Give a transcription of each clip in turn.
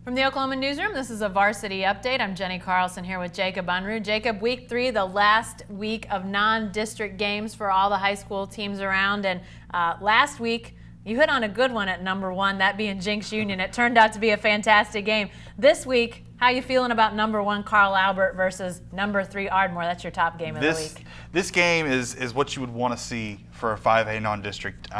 From the Oklahoman newsroom, this is a Varsity update. I'm Jenny Carlson here with Jacob Unruh. Jacob, week 3, the last week of non-district games for all the high school teams around. And last week, you hit on a good one at number 1, that being Jinx Union. It turned out to be a fantastic game. This week, how you feeling about number 1 Carl Albert versus number 3 Ardmore? That's your top game of the week. This game is what you would want to see for a 5A non-district.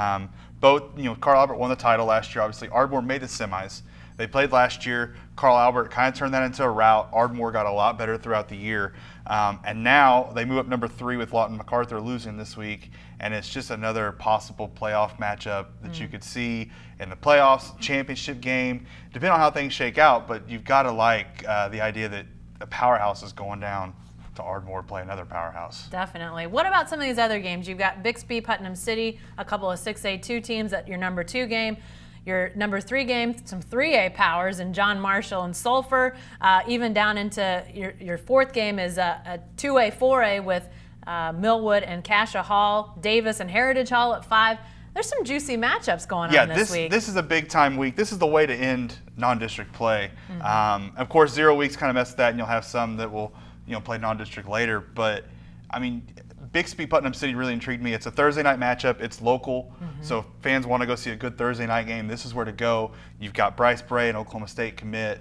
Both, Carl Albert won the title last year. Obviously, Ardmore made the semis. They played last year. Carl Albert kind of turned that into a rout. Ardmore got a lot better throughout the year. And now they move up number 3 with Lawton MacArthur losing this week. And it's just another possible playoff matchup that you could see in the playoffs, championship game, depending on how things shake out. But you've got to like the idea that a powerhouse is going down to Ardmore to play another powerhouse. Definitely. What about some of these other games? You've got Bixby, Putnam City, a couple of 6A2 teams at your number 2 game. Your number 3 game, some 3A powers in John Marshall and Sulphur. Even down into your 4th game is a 2A, 4A with Millwood and Cassia Hall, Davis and Heritage Hall at 5. There's some juicy matchups going on this week. This is a big time week. This is the way to end non-district play. Of course, 0 weeks kind of mess with that, and you'll have some that will play non-district later. But I mean, Bixby Putnam City really intrigued me. It's a Thursday night matchup. It's local, so if fans want to go see a good Thursday night game, this is where to go. You've got Bryce Bray, an Oklahoma State commit,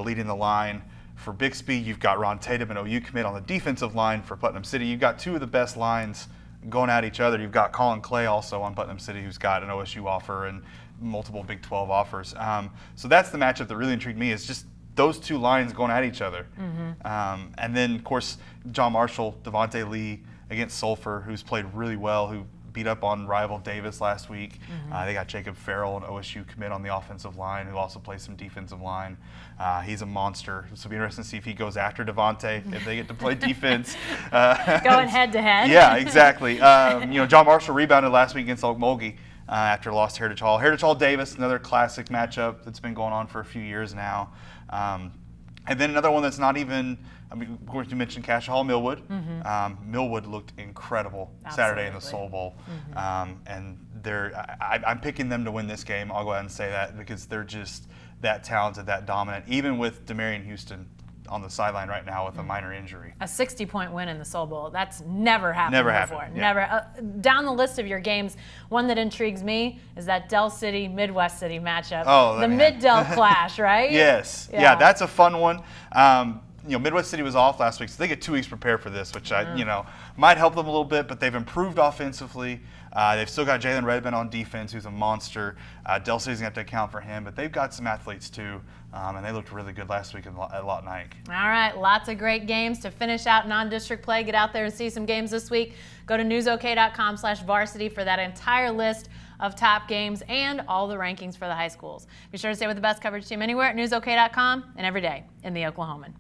leading the line. For Bixby, you've got Ron Tatum, an OU commit, on the defensive line. For Putnam City, you've got 2 of the best lines going at each other. You've got Colin Clay also on Putnam City, who's got an OSU offer and multiple Big 12 offers. So that's the matchup that really intrigued me, is just those 2 lines going at each other. And then, of course, John Marshall, Devontae Lee against Sulphur, who's played really well, who beat up on rival Davis last week. They got Jacob Farrell, an OSU commit, on the offensive line, who also plays some defensive line. He's a monster. So it'll be interesting to see if he goes after Devontae, if they get to play defense. Going head to head. Yeah, exactly. John Marshall rebounded last week against Okmulgee after lost to Heritage Hall. Heritage Hall Davis, another classic matchup that's been going on for a few years now. And then another one that's not even, of course, you mentioned Cassia Hall, Millwood. Millwood looked incredible Saturday in the Soul Bowl. And I'm picking them to win this game. I'll go ahead and say that, because they're just that talented, that dominant, even with Demarion Houston on the sideline right now with a minor injury. A 60-point win in the Soul Bowl. That's never happened before. Yeah. Never. Down the list of your games, one that intrigues me is that Del City, Midwest City matchup. Oh, the Mid-Del clash, right? Yes. Yeah, that's a fun one. Midwest City was off last week, so they get 2 weeks prepared for this, which might help them a little bit. But they've improved offensively. They've still got Jalen Redmond on defense, who's a monster. Del City's going to have to account for him, but they've got some athletes too, and they looked really good last week at Lawton Ike. All right, lots of great games to finish out non-district play. Get out there and see some games this week. Go to newsok.com/varsity for that entire list of top games and all the rankings for the high schools. Be sure to stay with the best coverage team anywhere at newsok.com and every day in the Oklahoman.